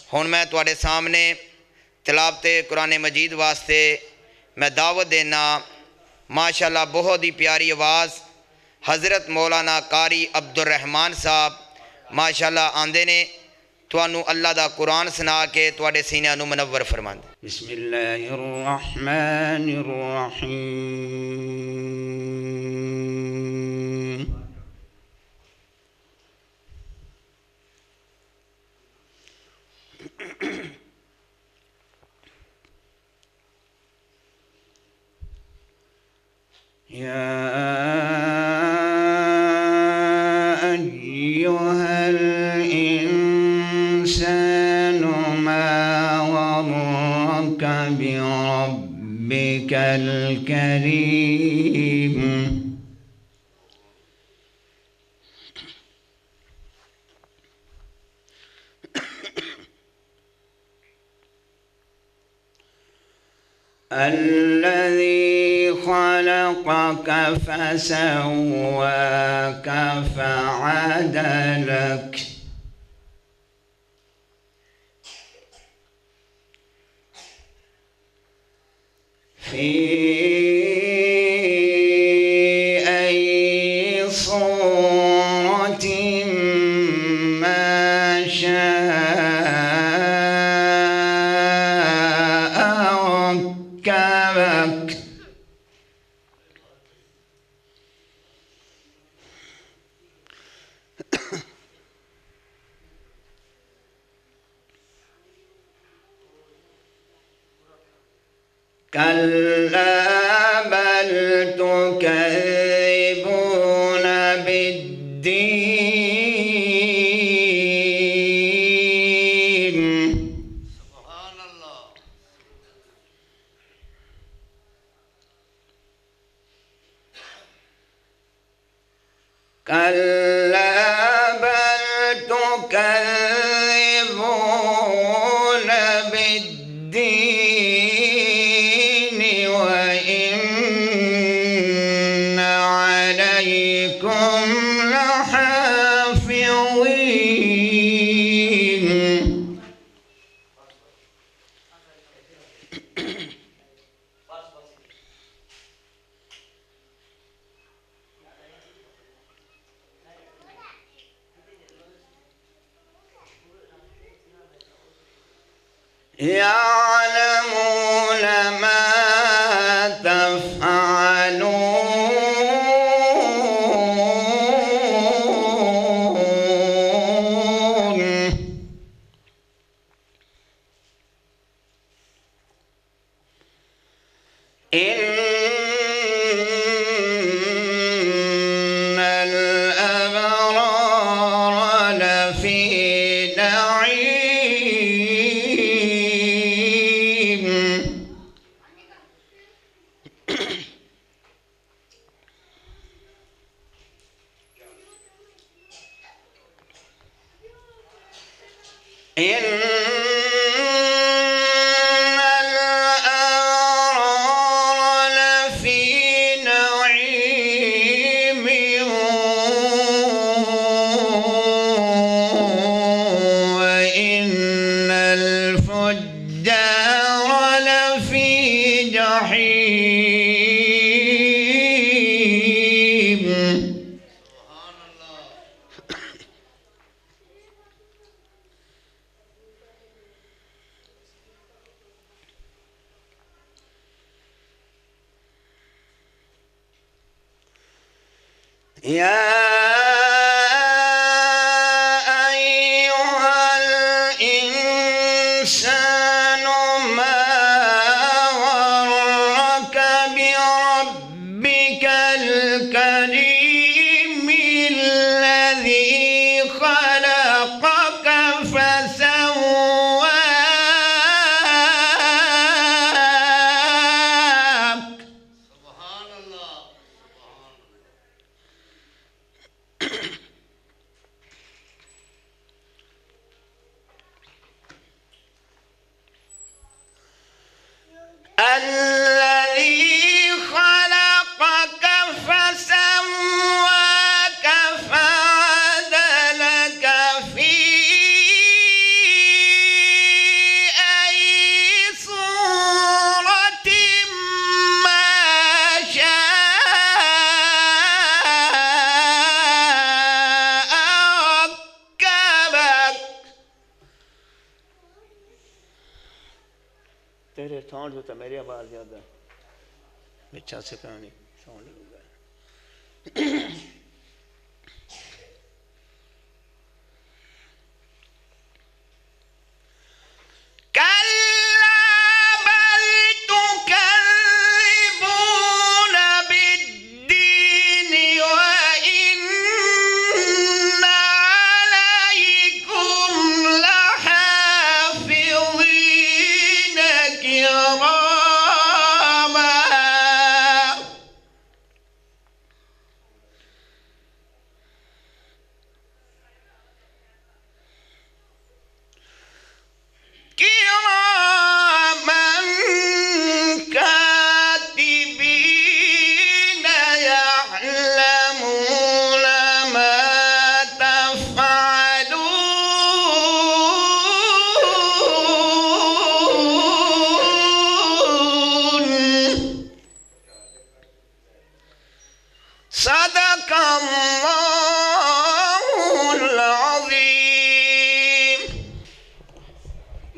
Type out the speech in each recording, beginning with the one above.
हुण मैं तुहाडे सामने तिलावते कुरान मजीद वास्ते मैं दावत देना। माशाअल्लाह बहुत ही प्यारी आवाज़ हज़रत मौलाना कारी अब्दुल रहमान साहब माशाअल्लाह आंदे ने तुहानू अल्लाह दा कुरान सुना के तुहाडे सीनियां नू मुनव्वर फरमांदे। बिस्मिल्लाहिर रहमानिर रहीम। या अय्युहल इंसानु मा गर्रका बिरब्बिकल करीम। الذي خلقك فسواك فعدلك في أي صورة ما شاء ركبك. كلا بل تكذبون بالدين. سبحان الله. كلا بل تكذبون بالدين وإن عليكم لحافظين. يعلمون ما تفعلون. إن الأبرار لفي نعيم. إن الأبرار لفي نعيم وإن الفجار لفي جحيم. سبحان الله. يا أيها الإنسان ما غرك بربك الكريم الذي خلقك فسواك. سبحان الله. الذي خلقك فسواك فعدلك في तेरे साउंड तो मेरी आवाज़ ज़्यादा बिच्छा से कहानी साउंड लगूगा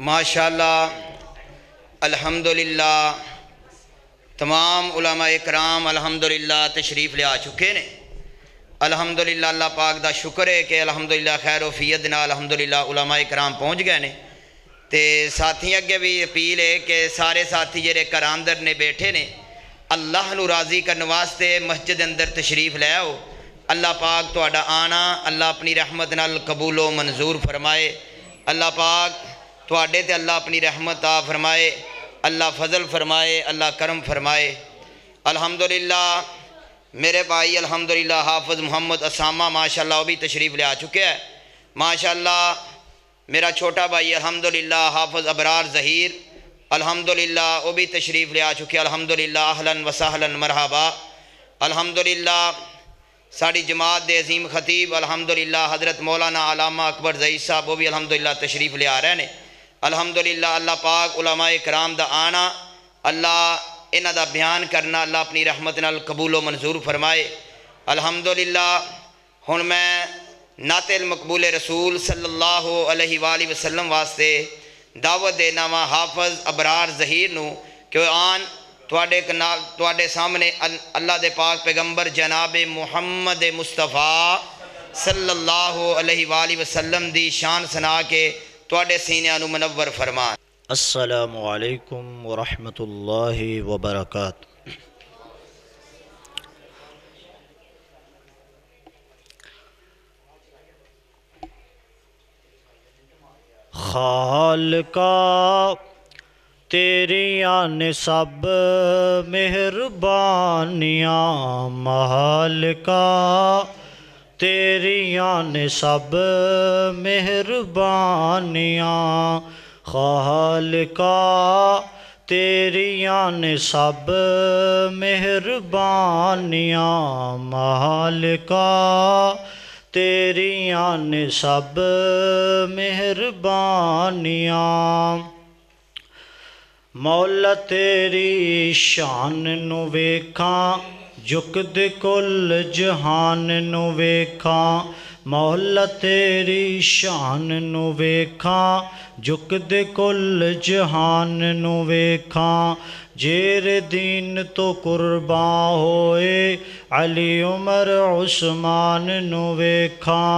माशाअल्लाह अल्हम्दुलिल्लाह तमाम उलमा इकराम अल्हम्दुलिल्लाह तशरीफ़ ले आ चुके ने। अल्हम्दुलिल्लाह अल्लाह पाक दा शुक्र है कि अल्हम्दुलिल्लाह खैर वफियत नाल अल्हम्दुलिल्लाह उलमा इकराम पहुँच गए ने। ते साथी अगे भी अपील है कि सारे साथी जेरे घर अंदर ने बैठे ने अल्लाह नू राज़ी करने वास्ते मस्जिद अंदर तशरीफ़ ले आओ। अल्लाह पाक तुहाडा आना अल्लाह अपनी रहमत नाल कबूलो मंजूर फरमाए। अल्लाह पाक तुहाडे ते अल्लाह अपनी रहमत आ फरमाए, अल्लाह फजल फरमाए, अल्लाह करम फरमाए। अल्हम्दुलिल्लाह मेरे भाई अल्हम्दुलिल्लाह हाफिज़ मोहम्मद असामा माशाअल्लाह वो भी तशरीफ़ ले आ चुके हैं। माशाअल्लाह मेरा छोटा भाई अल्हम्दुलिल्लाह हाफिज़ अबरार ज़हीर अल्हम्दुलिल्लाह वो भी तशरीफ़ ले आ चुके हैं। अल्हम्दुलिल्लाह अहलन व सहलन मरहबा। अल्हम्दुलिल्लाह साड़ी जमात दे अजीम खतीब अल्हम्दुलिल्लाह हज़रत मौलाना अलामा अकबर ज़ईद साहब वो भी अल्हम्दुलिल्लाह तशरीफ़ ले आ रहे हैं। अल्हम्दुलिल्लाह अल्लाह पाक उलमाए कराम दा आना अल्लाह इन्हां दा बयान करना अल्लाह अपनी रहमत नाल कबूलो मंजूर फरमाए। अल्हम्दुलिल्लाह हुण मैं नातिल मकबूल रसूल सल्लल्लाहु अलैहि वसल्लम वास्ते दावत देना वा हाफिज़ अबरार ज़हीर नू कि आन तुहाडे सामने अल्लाह दे पाक पैगंबर जनाब मुहम्मद मुस्तफ़ा सल्लल्लाहु अलैहि वसल्लम दी शान सुना के तुहाडे सीनियां नू मुनव्वर फरमा। अस्सलामु अलैकुम व रहमतुल्लाहि व बरकातुहू। खालिका तेरियां ने सब मेहरबानियां, मालिका तेरियां ने सब मेहरबानियां, खालिका तेरियां ने सब मेहरबानियां, मालिका तेरियां ने सब मेहरबानियां। मौला तेरी शान नू वेखां झुकदे कुल जहान नू वेखां, मौला तेरी शान नू वेखां झुकदे कुल जहान नू वेखां। जेरे दीन तो कुर्बान होए अली उमर उस्मान नू वेखां,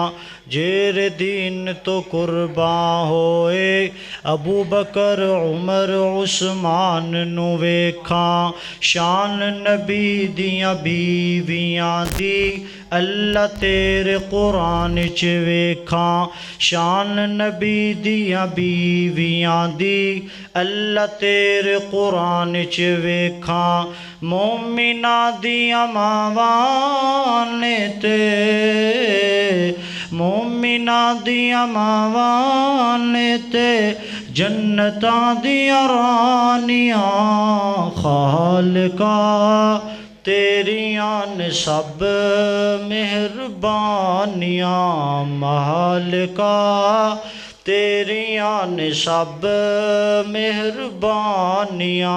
जेरे दीन तो कुर्बान होए अबू बकर उमर उस्मान नू वेखां। शान नबी दियां बीवियां दी अल्लाह तेरे कुरान च वेखां, शान नबी दियां बीवियां दी अल्लाह तेरे कुरान च वेखां। मोमिना दियां मावां ने ते मोमिना दियां मावां ने ते जन्नतां दियां रानियां, खालिका तेरियां ने सब मेहरबानियां, मालिका तेरियां ने सब मेहरबानियां।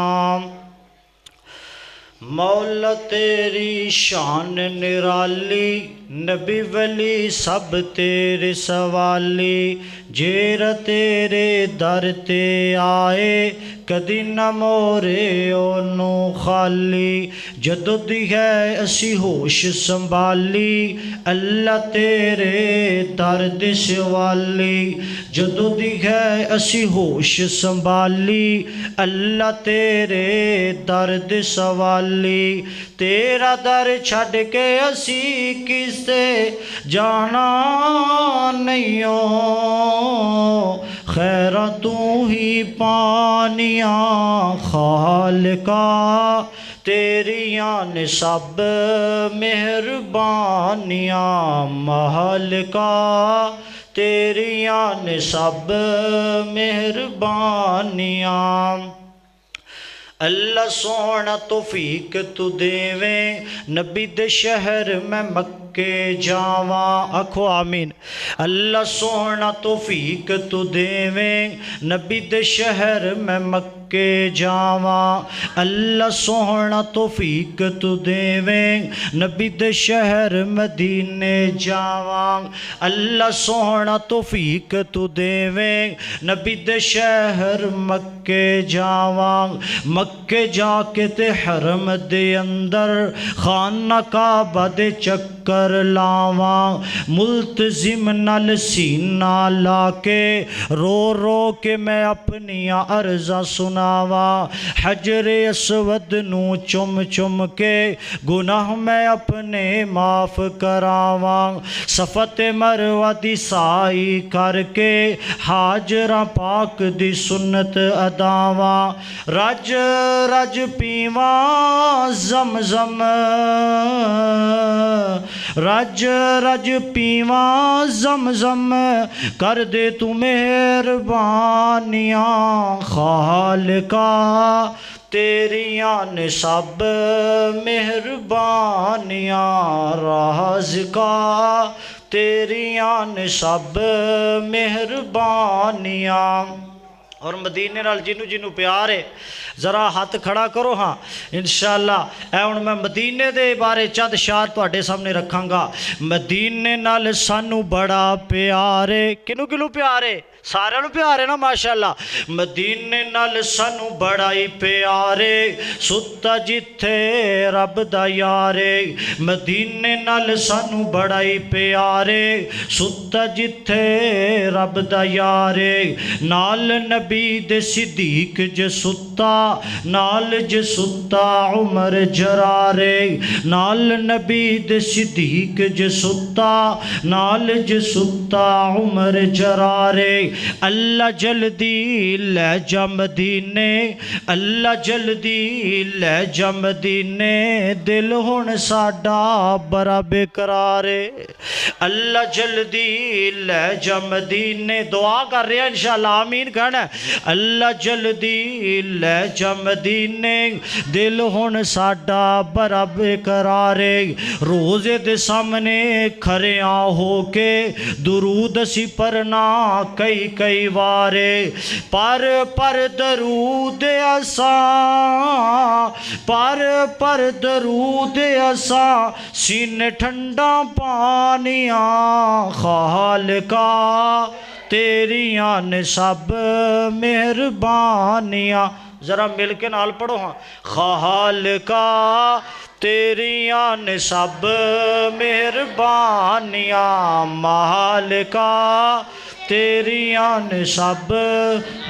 मौला तेरी शान निराली नबी वली सब तेरे सवाली जेर तेरे दर ते आए कदी न मोरे ओनू खाली जदों दी है असी होश संभाली अल्लाह तेरे दर दे सवाली जदों दी है असी होश संभाली अल्लाह तेरे दर दे सवाली तेरा दर छड़ के असी किसे जाना नहीं खैरा तू ही पानिया खालिका तेरियां ने सब मेहरबानियां मालिका तेरियां ने सब मेहरबानियां अल्लाह सोना तौफीक तू देवे नबी दे शहर में मक्के जावा आखो आमीन अल्लाह सोना तौफीक तू देवे नबी दे शहर में मक्के जावा अल्लाह सोना तौफीक तू देवे नबी दे शहर मदीने जावा अल्लाह सोना तौफीक तू देवे नबी दे शहर मक्के जावा मक्के जाके ते हरम दे अंदर खाना काबा दे चक्कर लावा मुल्तजिम नल सीना लाके रो रो के मैं अपनी अर्जा सुनावा हजरे असवद नू चुम चुम के गुनाह मैं अपने माफ करावा सफत मरवा दी साई करके हाजरा पाक दी सुन्नत अदावा रज रज पीवा जमजम रज रज पीवा जमजम कर दे तू मेहरबानियां खालिका तेरियां ने सब मेहरबानियां राज़िका तेरियां ने सब मेहरबानियां और मदीने नाल जिन्नू जिन्नू प्यार है जरा हाथ खड़ा करो हाँ इंशाअल्लाह हुण मैं मदीने दे बारे चंद शार तुहाडे सामने रखांगा मदीने नाल सानू बड़ा प्यार है किनू किनू प्यार है सारे प्यार है ना माशाअल्लाह मदीने नाल सानू बड़ा ही प्यार है सुता जिथे रब दा यार है मदीने नाल सानू बड़ा ही प्यार है सुता जिथे रब दा यार है नाल नबी दे सिद्दीक जे सुता नाल जे सुता उमर जरारे नाल नबी दे सिद्दीक जे सुता नाल जे सुता उमर जरारे अल्लाह जल्दी ले जा मदीने अल्लाह जल्दी ले जा मदीने दिल हुण साडा बड़ा बेकरार है अल्लाह जल्दी ले जा मदीने दुआ कर रहे हैं इंशाअल्लाह आमीन कहना अल्लाह जल्दी ले जा मदीने दिल हुण साडा बड़ा बेकरार है रोज़े दे सामने खरिया हो के दुरूद असी पढ़ना कई कई वारे पर दरूद असा पर दरूद असा सीने ठंडा पानिया खालिका तेरियां ने सब मेहरबानियां जरा मिल के नाल पढ़ो हाँ खालिका तेरियां ने सब मेहरबानियां मालिका तेरियां ने सब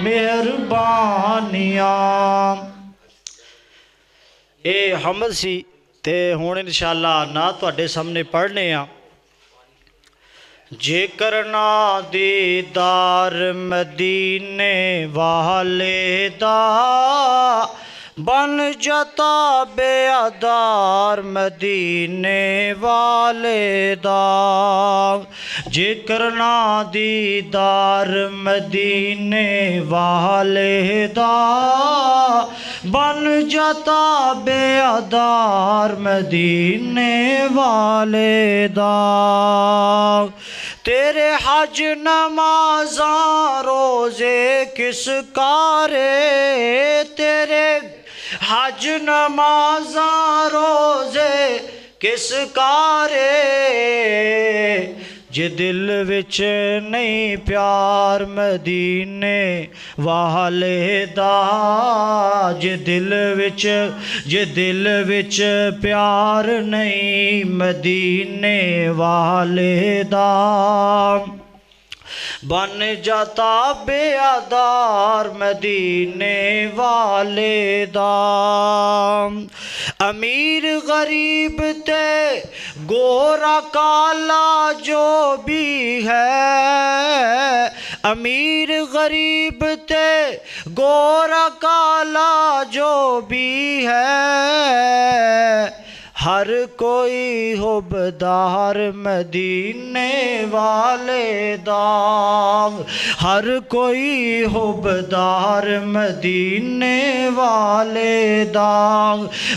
मेहरबानियां ये हमद सी ते हुण इंशाअल्लाह ना तुहाडे सामने पढ़ने आ जेकर ना दीदार मदीने वाले दा बन जाता बेअदार मदीने वाले दा जेकर ना दीदार मदीने वाले दा बन जाता बेअदार मदीने वाले दा तेरे हज नमाज़ा रोज़े किस कारे तेरे हज नमाज़ा रोज़े किस कारे जे दिल विच नहीं प्यार मदीने वाले दा, जे दिल विच प्यार नहीं मदीने वाले दा, बन जाता बेआदार मदीने वाले दा। अमीर गरीब ते गोरा काला जो भी है, अमीर गरीब ते गोरा काला जो भी है, हर कोई हुबदार मदीने वाले दा, हर कोई हुबदार मदीने वाले दा,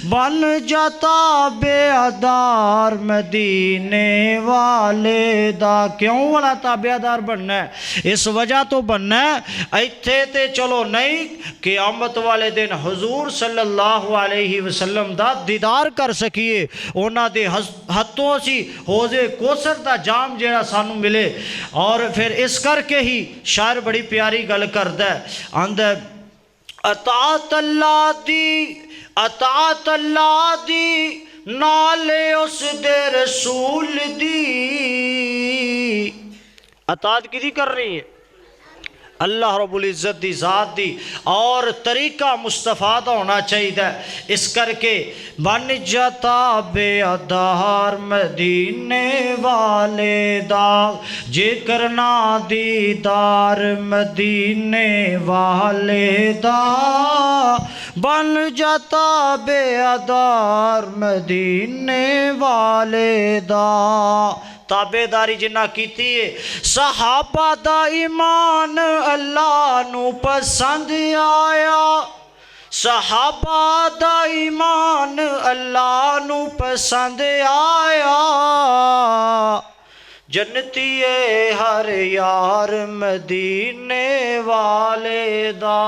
बन जाता बेआदार मदीने वाले दा। क्यों वाला ताबेदार बनना है? इस वजह तो बनना है इत्थे ते चलो नहीं, क़यामत वाले दिन हुजूर सल्लल्लाहु अलैहि वसल्लम दा दीदार कर सकिए, उन्हां दे हत्थों असी होजे कोसर दा जाम जेड़ा सानू मिले। और फिर इस करके ही शायर बड़ी प्यारी गल करदा है, आंदा अतात अल्लाह दी नाले उस दे रसूल दी। अतात किदी कर रही है? अल्लाह रब्बुल इज़्ज़त दी ज़ात दी, और तरीका मुस्तफ़ा दा होना चाहिए। इस करके बन जाता बेआदार मदीने वाले दा, जे करना दीदार मदीने वाले दा, बन जाता बेआदार मदीने वाले दा। ताबेदारी जिन्ना कीती है, सहाबा दा ईमान अल्लाह नू पसंद आया, सहाबा दा ईमान अल्लाह नू पसंद आया, जन्नतीए हर यार मदीने वाले दा।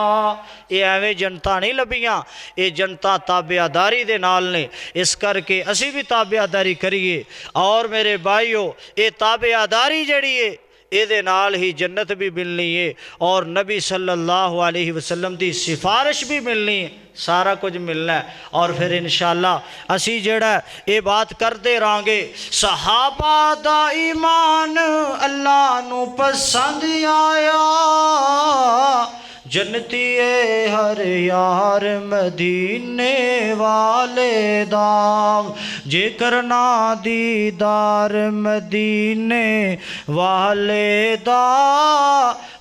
ये एवें जनता नहीं लभियां, ये जनता ताबेदारी दे नाल ने। इस करके असी भी ताबेदारी करिए। और मेरे भाईओ, ये ताबेदारी जड़ी है ਇਹਦੇ नाल ही जन्नत भी मिलनी है और नबी सल्लल्लाहु अलैहि वसल्लम की सिफारिश भी मिलनी है, सारा कुछ मिलना है। और फिर इंशाअल्लाह असी जेड़ा ये बात करते रहांगे, सहाबा दा ईमान अल्लाह नू पसंद आया, जन्नती हर यार मदीने वाले दा, जे करना दीदार मदीने वाले दा,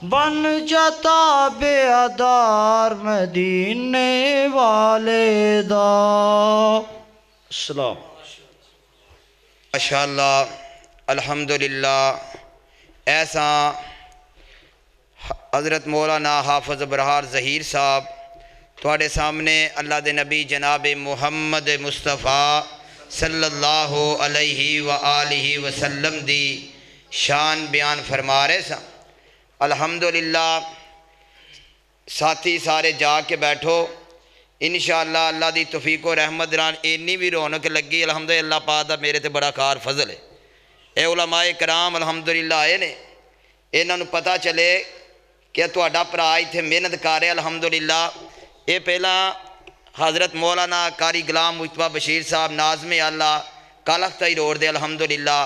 बन जाता बेआदार मदीने वाले दा। सलाम। माशाअल्लाह, अल्हम्दुलिल्लाह। ऐसा हज़रत मौलाना हाफिज़ बरहार ज़हीर साहब थोड़े सामने अल्लाह दे नबी जनाब मुहम्मद मुस्तफ़ा सल्लल्लाहु अलैहि व आलिहि वसल्लम दी शान बयान फरमा रहे सन। अल्हम्दुलिल्लाह, साथी सारे जाके बैठो, इंशाअल्लाह अल्लाह दी तौफीक व रहमत नाल इन्नी भी रौनक लगी। अल्हम्दुलिल्लाह पाक दा मेरे ते बड़ा खार फजल है। ए उलमाए कराम अल्हम्दुलिल्लाह आए ने, इन्हां नूं पता चले कि तुहाडा भरा इत्थे मेहनत कर रहा। अल्हम्दुलिल्लाह, ये पहला हज़रत मौलाना कारी गुलाम मुस्तफा बशीर साहब नाज़मे आला कालखताई रोड दे अल्हम्दुलिल्लाह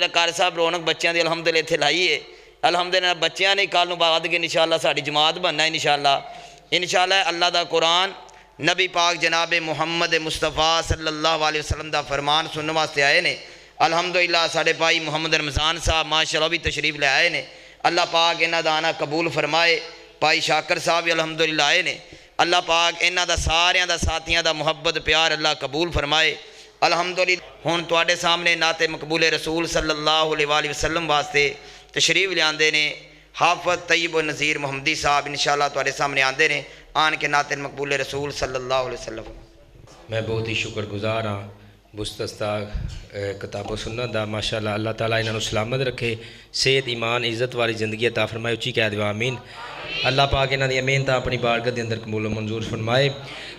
कारी साहब रौनक बच्चों की अल्हम्दुलिल्लाह इत्थे लाई है। अल्हम्दुलिल्लाह बच्चों ने कल नूं बाद के इंशाअल्लाह साडी जमात बनना है। इंशाअल्लाह अल्लाह दा कुरान नबी पाक जनाब मुहम्मद मुस्तफ़ा सल्लल्लाहु अलैहि वसल्लम दा फरमान सुनने वास्ते आए ने। अल्हम्दुलिल्लाह साडे भाई मुहम्मद रमज़ान साहब माशाअल्लाह भी तशरीफ ले आए ने। अल्लाह पाक इन्हां दा आना कबूल फरमाए। भाई शाकर साहब भी अल्हम्दुलिल्लाह आए ने। अल्लाह पाक इन्हां दा सारियां दा साथियां दा मुहब्बत प्यार अल्लाह कबूल फरमाए। अल्हम्दुलिल्लाह हुण तुहाडे सामने नाते मकबूले रसूल सल्लल्लाहु अलैहि वसल्लम वास्ते तशरीफ लियांदे ने हाफिज़ तैयब नज़ीर मुहम्मदी साहब। इंशाअल्लाह तुहाडे सामने आंदे ने, आन के नाते मकबूले रसूल सल्लल्लाहु अलैहि वसल्लम। मैं बहुत ही शुक्रगुजार हाँ मुस्तस्ता किताबो सुन्नत दा माशाअल्लाह अल्लाह ताला इन्हां नूं सलामत रखे, सेहत ईमान इज़्ज़त वाली ज़िंदगी अता फरमाए। उच्ची कह दिओ आमीन। अल्लाह पाक इन्हां दी मेहनत अपनी बारगाह दे अंदर कबूल मंजूर फरमाए।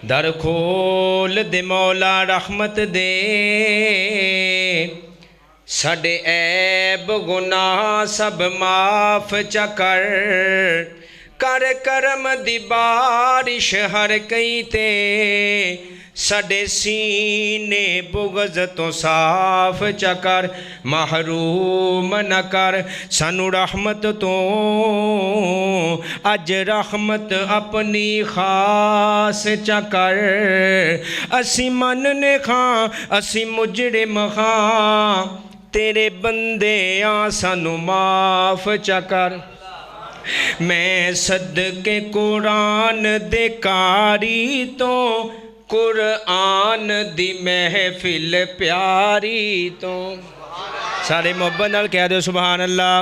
दर खोल दे मौला रहमत दे, साडे ऐब गुनाह सब माफ़ चा कर करम दी बारिश हर कई ते, साडे सीने बुग़ज़ तो साफ चकर, महरूम न कर सानू रहमत तो, अज रहमत अपनी खास चकर। असी मनने खां असी मुजरिम खां, तेरे बंदे आ सानू माफ चकर। मैं सदके कुरान दे कारी तो, कुरान दी महफिल प्यारी तो, सारे मोहब्बत नाल कह दो सुभान अल्लाह।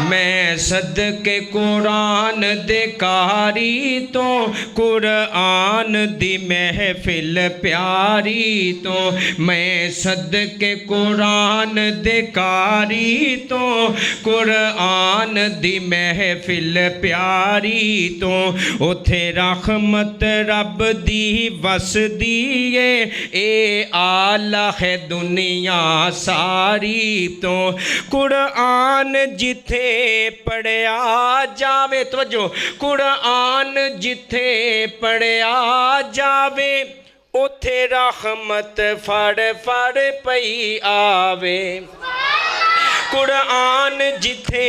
मैं सदके कुरान दे कारी तो, कुरान दी महफिल प्यारी तो, मैं सदके कुरान दे कारी तो, कुरान दी महफिल प्यारी तो, उथे रहमत रब दी वसदी ए आला है दुनिया सारी तो। कुरान जिथे पढ़िया जावे, तवज्जो, कुरान जिथे पढ़िया जावे, उथे रहमत फड़ फड़ पई आवे। कुरान जिथे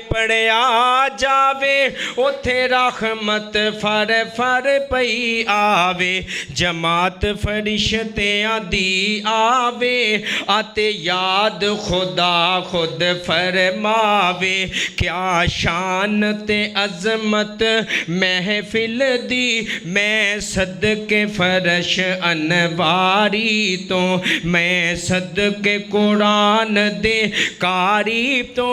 पढ़िया जावे, उथे रहमत फर फर पई आवे। जमात फरिश्तियां दी आवे, आते याद खुदा खुद फरमावे। क्या शान ते अजमत महफिल दी, मैं सदके फरश अनवारी तो, मैं सदके कुरान दे कारी तो,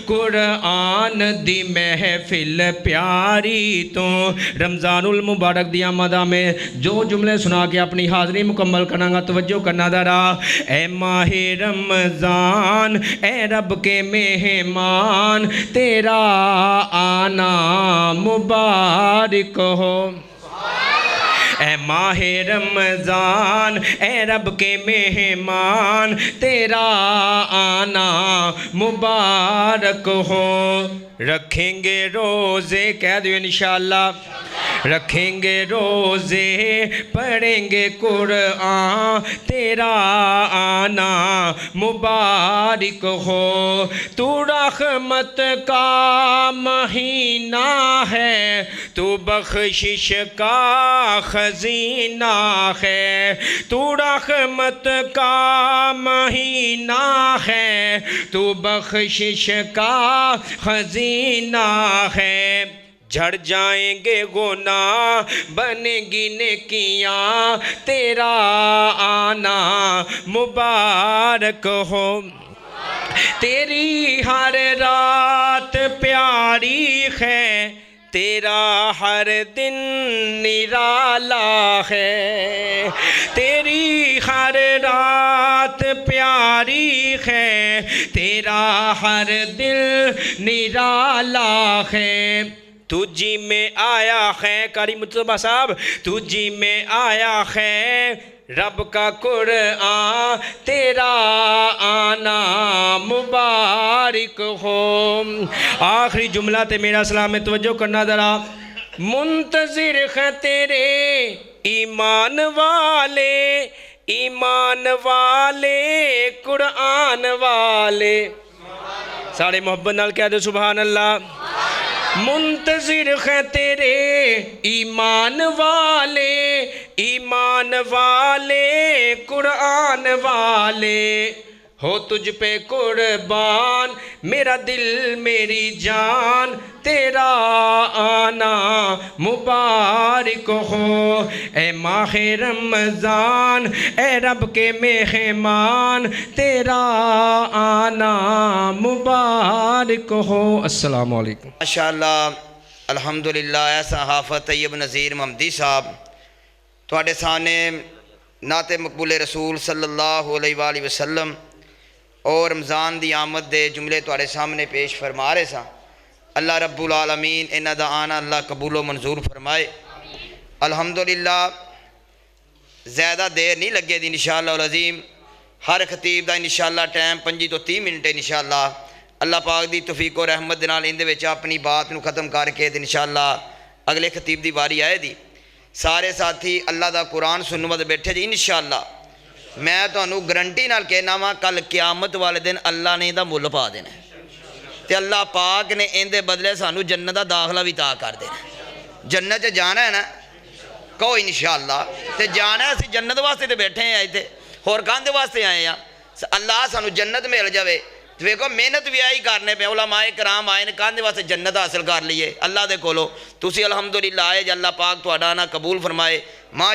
कुरान दी महफिल प्यारी तो। रमज़ानुल मुबारक दी आमदा में जो जुमले सुना के अपनी हाज़री मुकम्मल करांगा, तवज्जो करना दरा। ए माहे रमज़ान ए रब के मेहमान, तेरा आना मुबारक हो। ए माहे रमज़ान ए रब के मेहमान, तेरा आना मुबारक हो। रखेंगे रोज़े, कह दो इंशाअल्लाह, रखेंगे रोज़े पढ़ेंगे कुरान, तेरा आना मुबारक हो। तू रहमत का महीना है, तू बख्शिश का खजीना है। तू रहमत का महीना है, तू बख्शिश का खजीना है। झड़ जाएंगे गुनाह बनेगी नेकियां, तेरा आना मुबारक हो। तेरी हर रात प्यारी है, तेरा हर दिन निराला है। तेरी हर रात प्यारी है, तेरा हर दिल निराला है। तुझी में आया है, कारी मुस्तफा साहब, तुझी में आया है रब का कुरान, तेरा आना मुबारक हो। आखिरी जुमला ते मेरा सलाम में तवज्जो करना जरा। मुंतज़िर है तेरे ईमान वाले, ईमान वाले कुरान वाले, सारे मोहब्बत नाल कह दो सुभान अल्लाह। मुंतज़िर है तेरे ईमान वाले, ईमान वाले कुरान वाले, हो तुझ पे कुर्बान मेरा दिल मेरी जान, तेरा आना मुबारक हो। ए माहे रमज़ान ए रब के मेहमान, तेरा आना मुबारक हो। अस्सलाम वालेकुम। माशाअल्लाह अल्हम्दुलिल्लाह। ऐसा हाफ़िज़ तैयब नज़ीर महमदी साहब तुहाडे सामने नाते मकबूल रसूल सल्लल्लाहु अलैहि वसल्लम और रमज़ान की आमद के जुमले तुहाडे सामने पेश फरमा रहे सा। अल्लाह रब्बुल आलमीन इन्हां दा आना अल्लाह कबूलो मंजूर फरमाए। अल्हम्दुलिल्लाह ज़्यादा देर नहीं लगे दी इंशाअल्लाह अज़ीम। हर खतीब का इंशाअल्लाह टाइम 25 तो 30 मिनट है इंशाअल्लाह। अल्लाह पाक की तौफीक और रहमत दे नाल इहदे विच अपनी बात नूं ख़त्म करके ते इंशाअल्लाह अगले खतीब की वारी आए दी। सारे साथी अल्लाह का कुरान सुनने वाले बैठे जी इंशाअल्लाह। मैं तुहानूं गारंटी नाल कहना वा कल क़यामत वाले दिन अल्लाह ने इहदा मुल पा देना ते अल्लाह पाक ने इहदे बदले सानूं जन्नत दा दाखला भी ता कर देना। जन्नत च जाना है ना, कहो इंशाअल्लाह। ते जाना है, असीं जन्नत वास्ते तो बैठे हैं इत्थे, होर काहदे वास्ते आए हैं? अल्लाह सानूं जन्नत मिल जाए। देखो मेहनत भी आई करने पे, उलमाए कराम आए ने काहदे वास्ते जन्नत हासिल कर लीए अल्लाह दे कोलों। तुसीं अल्हम्दुलिल्लाह आए जे अल्लाह पाक तुहाडा ना कबूल फरमाए। मां